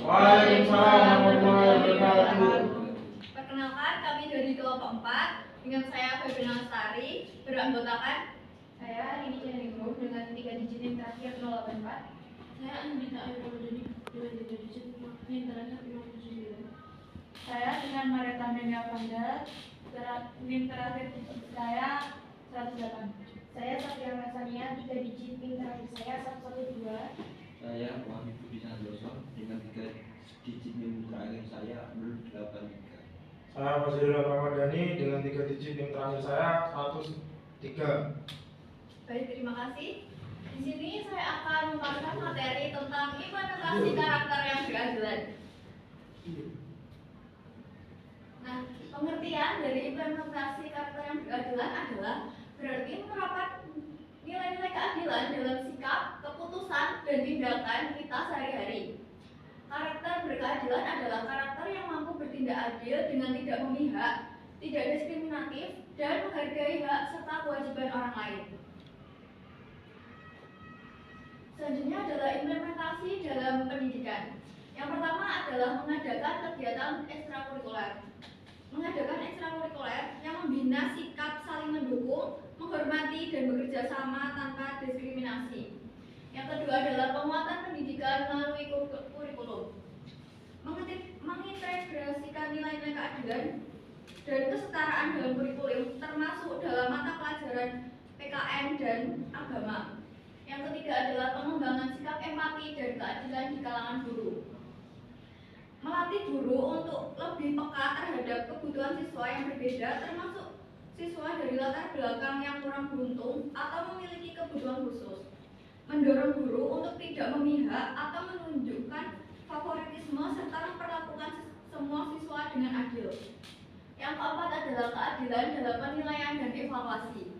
Waalaikumsalam warahmatullahi wabarakatuh. Perkenalkan, kami dari kelompok 4 dengan saya Febriana Lestari, beranggotakan Saya Rini Chandraguru dengan 3 digit yang terakhir 084. Saya Andita Ayurwardani dengan 3 digit yang terakhir 079. Saya dengan Mareta Menia Panda, NIM terakhir saya 108. Saya Satria Masania, 3 digit NIM terakhir saya 112. Saya Wahid Budi Santoso dengan 3 digit NIM terakhir saya 083. Saya Fazilul Ramadhani dengan 3 digit NIM terakhir saya 103. Baik, terima kasih. Di sini saya akan memaparkan materi tentang implementasi karakter yang berkeadilan. Nah, pengertian dari implementasi karakter yang berkeadilan adalah berarti menerapkan nilai-nilai keadilan dalam sikap, keputusan, dan tindakan kita sehari-hari. Karakter berkeadilan adalah karakter yang mampu bertindak adil dengan tidak memihak, tidak diskriminatif, dan menghargai hak serta kewajiban orang lain. Selanjutnya adalah implementasi dalam pendidikan. Yang pertama adalah mengadakan kegiatan ekstrakurikuler. Mengadakan ekstrakurikuler yang membina sikap saling mendukung, menghormati, dan bekerja sama tanpa diskriminasi. Yang kedua adalah penguatan pendidikan melalui kurikulum. Mengintegrasikan nilai-nilai keadilan dan kesetaraan dalam kurikulum, termasuk dalam mata pelajaran PKN dan agama. Yang ketiga adalah pengembangan sikap empati dan keadilan di kalangan guru. Melatih guru untuk lebih peka terhadap kebutuhan siswa yang berbeda, termasuk siswa dari latar belakang yang kurang beruntung atau memiliki kebutuhan khusus. Mendorong guru untuk tidak memihak atau menunjukkan favoritisme serta memperlakukan semua siswa dengan adil. Yang keempat adalah keadilan dalam penilaian dan evaluasi.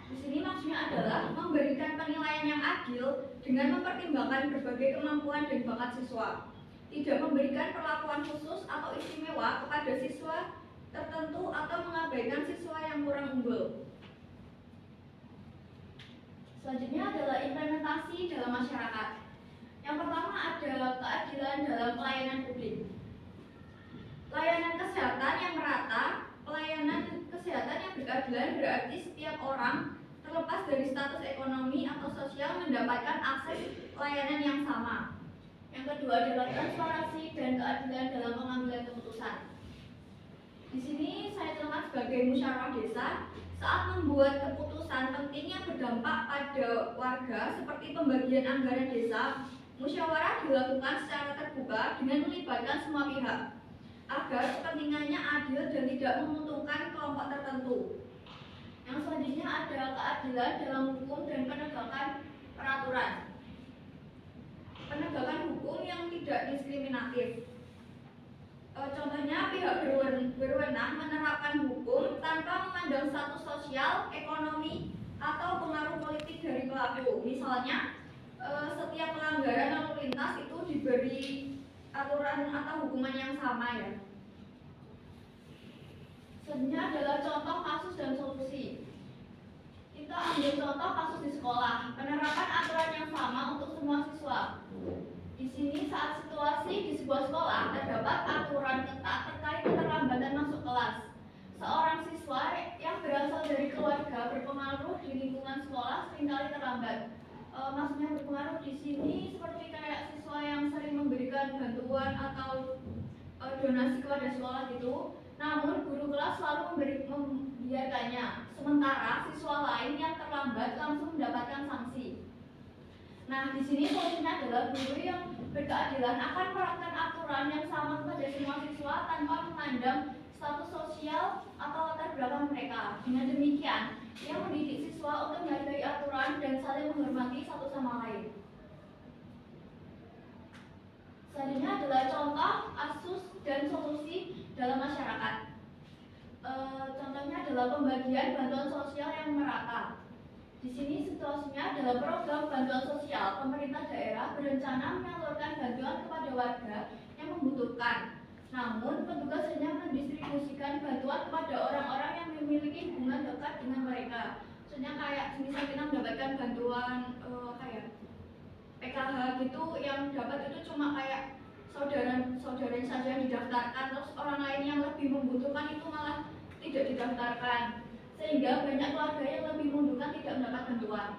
Di sini maksudnya adalah memberikan penilaian yang adil dengan mempertimbangkan berbagai kemampuan dan bakat siswa. Tidak memberikan perlakuan khusus atau istimewa kepada siswa tertentu atau mengabaikan siswa yang kurang unggul. Selanjutnya adalah implementasi dalam masyarakat. Yang pertama adalah keadilan dalam pelayanan publik. Layanan kesehatan yang merata, pelayanan kesehatan yang berkeadilan berarti setiap orang terlepas dari status ekonomi atau sosial mendapatkan akses pelayanan yang sama. Yang kedua adalah transparansi dan keadilan dalam pengambilan keputusan. Di sini saya terlihat sebagai musyawarah desa saat membuat keputusan penting yang berdampak pada warga seperti pembagian anggaran desa. Musyawarah dilakukan secara terbuka dengan melibatkan semua pihak agar kepentingannya adil dan tidak menguntungkan kelompok tertentu. Yang selanjutnya ada keadilan dalam hukum dan penegakan peraturan. Penegakan hukum yang tidak diskriminatif. Contohnya pihak berwenang menerapkan hukum tanpa memandang status sosial, ekonomi, atau pengaruh politik dari pelaku. Misalnya, setiap pelanggaran lalu lintas itu diberi aturan atau hukuman yang sama ya. Selanjutnya adalah contoh kasus dan solusi. Kita ambil contoh kasus di sekolah, penerapan aturan yang sama untuk semua siswa. Di sini saat situasi di sebuah sekolah terdapat aturan ketat terkait keterlambatan masuk kelas. Seorang siswa yang berasal dari keluarga berpengaruh di lingkungan sekolah seringkali terlambat. Maksudnya berpengaruh di sini seperti kayak siswa yang sering memberikan bantuan atau donasi kepada sekolah gitu. Namun guru kelas selalu membiarkannya. Sementara siswa lain yang terlambat langsung mendapatkan sanksi. Nah, di sini solusinya adalah guru yang berkeadilan akan menerapkan aturan yang sama kepada semua siswa tanpa memandang status sosial atau latar belakang mereka. Dengan demikian, ia mendidik siswa untuk menghargai aturan dan saling menghormati satu sama lain. Selanjutnya adalah contoh kasus dan solusi dalam masyarakat. Contohnya adalah pembagian bantuan sosial yang merata. Di sini situasinya adalah program bantuan sosial pemerintah daerah berencana menyalurkan bantuan kepada warga yang membutuhkan. Namun petugas hanya mendistribusikan bantuan kepada orang-orang yang memiliki hubungan dekat dengan mereka. Contohnya kayak misal kita mendapatkan bantuan kayak PKH gitu, yang dapat itu cuma kayak didaftarkan, terus orang lain yang lebih membutuhkan itu malah tidak didaftarkan, sehingga banyak keluarga yang lebih membutuhkan tidak mendapat bantuan.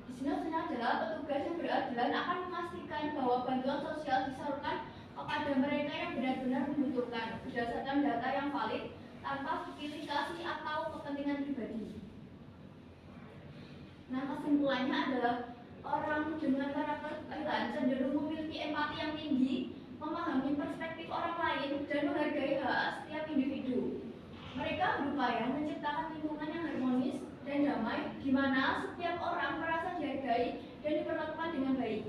Di sini maksudnya adalah petugas yang beradilan akan memastikan bahwa bantuan sosial disalurkan kepada mereka yang benar-benar membutuhkan berdasarkan data yang valid tanpa verifikasi atau kepentingan pribadi. Nah, kesimpulannya adalah orang dengan karakter keadilan cenderung memiliki empati yang tinggi, memahami perspektif orang lain, dan menghargai hak setiap individu. Mereka berupaya menciptakan lingkungan yang harmonis dan damai, di mana setiap orang merasa dihargai dan diperlakukan dengan baik.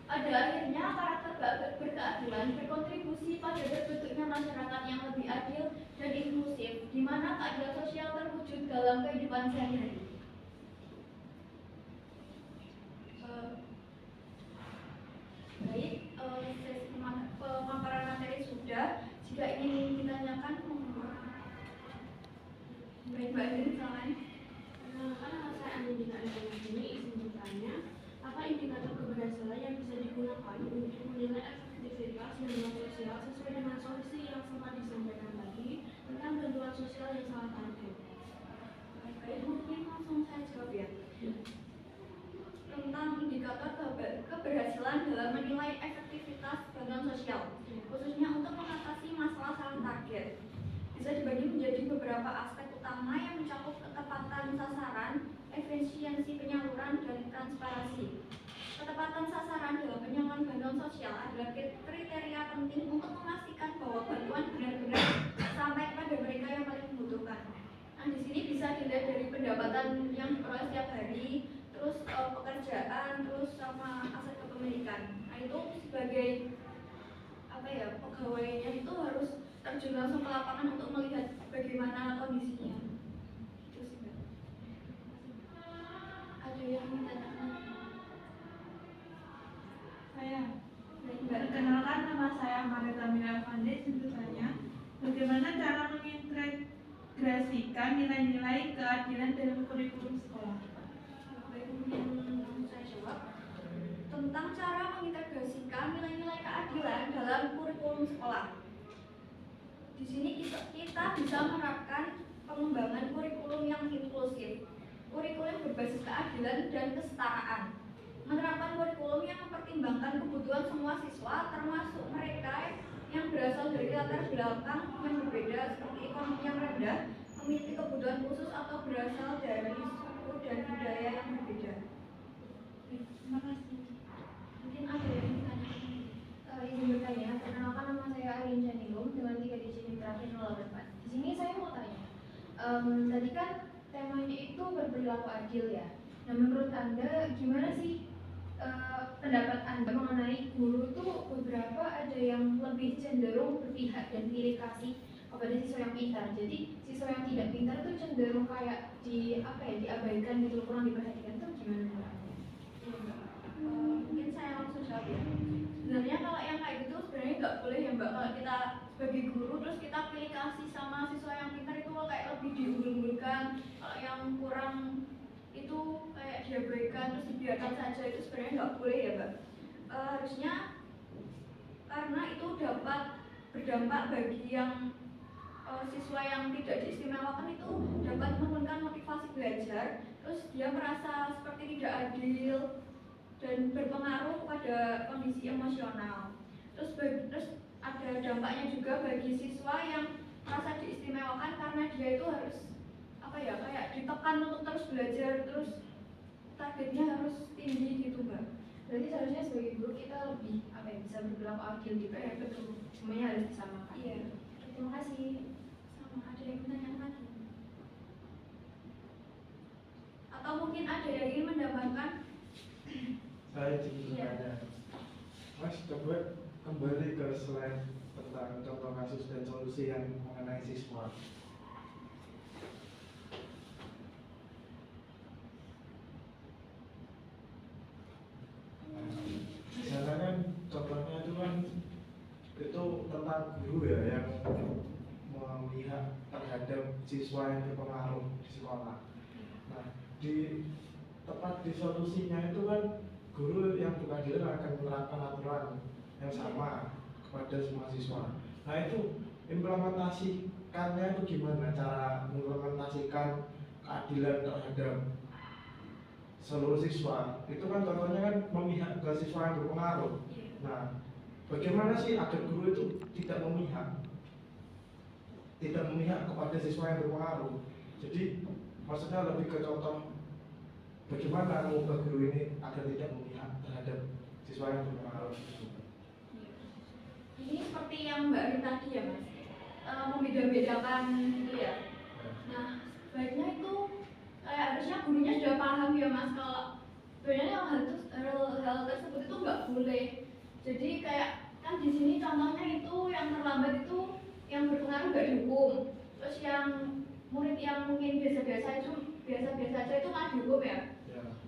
Pada akhirnya, karakter berkeadilan berkontribusi pada terbentuknya masyarakat yang lebih adil dan inklusif, di mana keadilan sosial terwujud dalam kehidupan sehari-hari. Baik, sesi pemaparan materi sudah. Jika ingin ditanyakan, baik Mbak Adin, silakan. Karena saya Andika di sini, izin bertanya, apa indikator keberhasilan yang bisa digunakan untuk menilai efektivitas bantuan sosial sesuai dengan solusi yang sempat disampaikan tadi tentang bantuan sosial yang salah target? Baik, mungkin langsung saya jawab ya. Tentang indikator keberhasilan dalam menilai efektivitas bantuan sosial, khususnya untuk mengatasi masalah salah target, bisa dibagi menjadi beberapa aspek utama yang mencakup ketepatan sasaran, efisiensi penyaluran, dan transparansi. Ketepatan sasaran dalam penyaluran bantuan sosial adalah kriteria penting untuk memastikan bahwa bantuan benar-benar sampai kepada mereka yang paling membutuhkan. Nah, di sini bisa dilihat dari pendapatan yang diperoleh setiap hari, terus pekerjaan, terus sama aset kepemilikan. Nah, itu sebagai pegawainya itu harus terjun langsung ke lapangan untuk melihat bagaimana kondisinya. Itu sih, Mbak. Ada yang ingin tanyakan? Saya Baik, Mbak. perkenalkan, nama saya Marita Mira Fande. Bertanya, bagaimana cara mengintegrasikan nilai-nilai keadilan dalam kurikulum sekolah? Baik, mungkin langsung saya jawab tentang cara mengintegrasikan nilai-nilai keadilan dalam kurikulum sekolah. Di sini kita bisa menerapkan pengembangan kurikulum yang inklusif, kurikulum berbasis keadilan dan kesetaraan, menerapkan kurikulum yang mempertimbangkan kebutuhan semua siswa, termasuk mereka yang berasal dari latar belakang yang berbeda seperti ekonomi yang rendah, memiliki kebutuhan khusus, atau berasal dari suku dan budaya yang berbeda. Terima kasih. Mungkin ada yang ditanyakan? Izin bertanya, perkenalkan nama saya Arin Janilum dengan 3 digit NIM terakhir 084. Di sini saya mau tanya, tadi kan temanya itu berperilaku adil ya. Nah, menurut Anda gimana sih pendapat Anda mengenai guru itu beberapa ada yang lebih cenderung berpihak dan pilih kasih kepada siswa yang pintar. Jadi siswa yang tidak pintar itu cenderung kayak diabaikan gitu, kurang diperhatikan. Itu gimana menurut Anda? Mungkin saya langsung jawab ya. Sebenarnya kalau yang kayak gitu sebenarnya nggak boleh ya Mbak. Kalau kita sebagai guru terus kita pilih kasih sama siswa yang pintar itu kayak lebih diunggul-unggulkan. Kalau yang kurang itu kayak diabaikan terus dibiarkan saja, itu sebenarnya nggak boleh ya Mbak. Harusnya karena itu dapat berdampak bagi yang siswa yang tidak diistimewakan, itu dapat menurunkan motivasi belajar, terus dia merasa seperti tidak adil dan berpengaruh pada kondisi emosional. Terus ada dampaknya juga bagi siswa yang merasa diistimewakan karena dia itu harus kayak ditekan untuk terus belajar, terus targetnya harus tinggi gitu Mbak. Berarti seharusnya sebagai guru kita lebih bisa berperilaku adil gitu ya, betul. Semuanya harus disamakan. Iya. Terima kasih. Sama, ada yang bertanya lagi? Atau mungkin ada yang ingin mendapatkan? Saya ingin bertanya, Mas, coba kembali ke slide tentang contoh kasus dan solusi yang mengenai siswa. Misalnya kan contohnya itu kan tentang guru ya yang memihak terhadap siswa yang berpengaruh di sekolah. Nah, tepat di solusinya itu kan guru yang berkeadilan akan menerapkan aturan yang sama kepada semua siswa. Nah itu implementasikannya itu gimana, cara mengimplementasikan keadilan terhadap seluruh siswa. Itu kan contohnya kan memihak ke siswa yang berpengaruh. Nah bagaimana sih agar guru itu tidak memihak kepada siswa yang berpengaruh? Jadi maksudnya lebih ke contoh bagaimana mengubah guru ini agar tidak memihak terhadap siswa yang berpengaruh. Ini seperti yang Mbak Rin tadi ya Mas, membeda-bedakan gitu ya. Nah sebaiknya itu kayak harusnya gurunya sudah paham ya Mas, kalau sebenarnya hal tersebut itu nggak boleh. Jadi kayak kan di sini contohnya itu yang terlambat itu yang berpengaruh nggak dihukum, terus yang murid yang mungkin biasa-biasa aja itu nggak dihukum ya.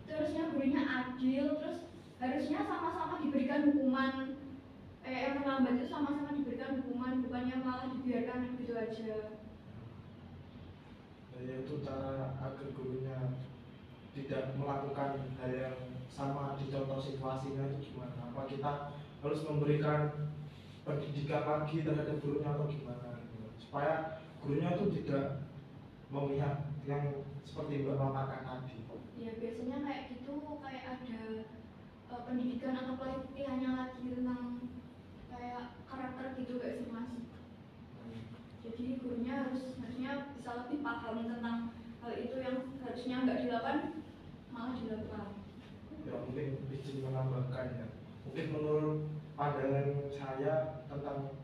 Terusnya gurunya adil, terus harusnya sama-sama diberikan hukuman. Yang terlambat itu sama-sama diberikan hukuman, bukannya malah dibiarkan begitu aja. Yaitu cara agar gurunya tidak melakukan hal yang sama dicontoh situasinya itu gimana? Apa kita harus memberikan pendidikan lagi terhadap gurunya atau gimana gitu, supaya gurunya itu tidak memihak yang seperti Mbak paparkan tadi. Ya biasanya kayak gitu, kayak ada pendidikan atau pelatihannya lagi tentang kayak karakter gitu gak sih Mas? Jadi gurunya harusnya bisa lebih paham tentang hal itu yang harusnya nggak dilakukan malah dilakukan. Ya mungkin izin menambahkan ya, mungkin menurut pandangan saya tentang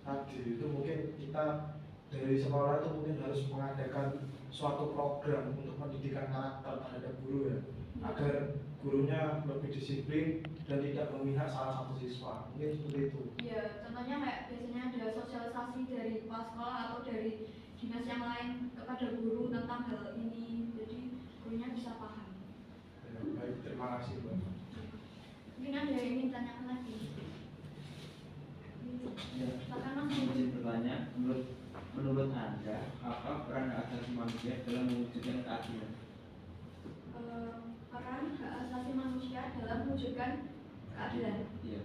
tadi itu mungkin kita dari sekolah itu mungkin harus mengadakan suatu program untuk pendidikan karakter terhadap guru ya, agar gurunya lebih disiplin dan tidak memihak salah satu siswa, mungkin seperti itu. Ya contohnya kayak biasanya ada sosialisasi dari kepala sekolah atau dari dinas yang lain kepada guru tentang hal ini, jadi gurunya bisa paham. Ya, baik, terima kasih Mbak. Mungkin ada yang ingin tanyakan lagi? Ya, Silakan Mas. izin bertanya, menurut Anda apa peran hak asasi manusia dalam mewujudkan keadilan? Peran hak asasi manusia dalam mewujudkan keadilan. Iya.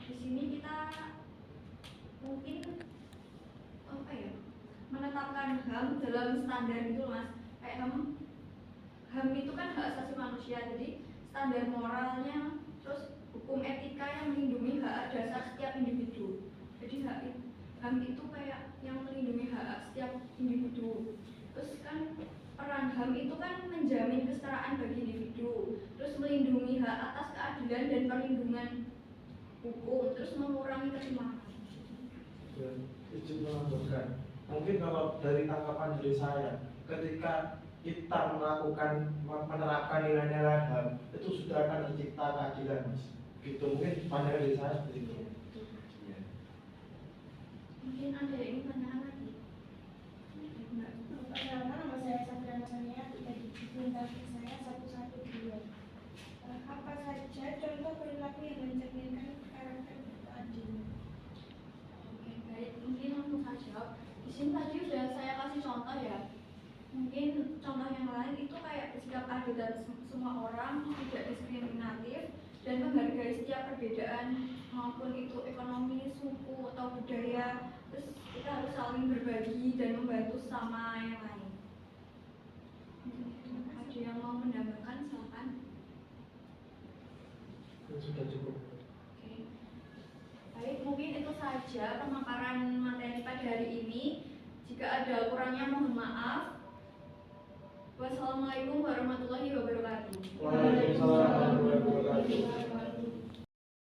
Di sini kita mungkin apa ya, menetapkan HAM dalam standar gitu Mas. Kayak HAM itu kan hak asasi manusia, jadi standar moralnya, terus hukum etika yang melindungi hak dasar setiap individu. Jadi HAM itu kayak yang melindungi hak setiap individu. Terus kan peran HAM itu kan menjamin kesetaraan bagi individu, terus melindungi hak atas keadilan dan perlindungan hukum, terus mengurangi ketimpangan. Dan izin menambahkan, mungkin kalau dari tanggapan dari saya, ketika kita menerapkan nilai-nilai HAM itu sudah akan tercipta keadilan Mas. Gitu mungkin pandangan dari saya seperti itu. Iya. Mungkin ada yang ingin tanyakan lagi? Perkenalkan, nama saya Sandra Nasania, tidak dipimpin dari saya 112. Apa saja contoh perilaku yang mencerminkan karakter keadilan? Oke, baik. Mungkin untuk saja. Di sini tadi sudah saya kasih contoh ya. Mungkin contoh yang lain itu kayak bersikap adil dan semua orang, tidak diskriminatif, dan menghargai setiap perbedaan maupun itu ekonomi, suku atau budaya. Terus kita harus saling berbagi dan membantu sama yang lain. Ada yang mau menambahkan, silakan. Sudah cukup. Oke. Baik, mungkin itu saja pemaparan materi pada hari ini. Jika ada kurangnya mohon maaf. Wassalamualaikum warahmatullahi wabarakatuh.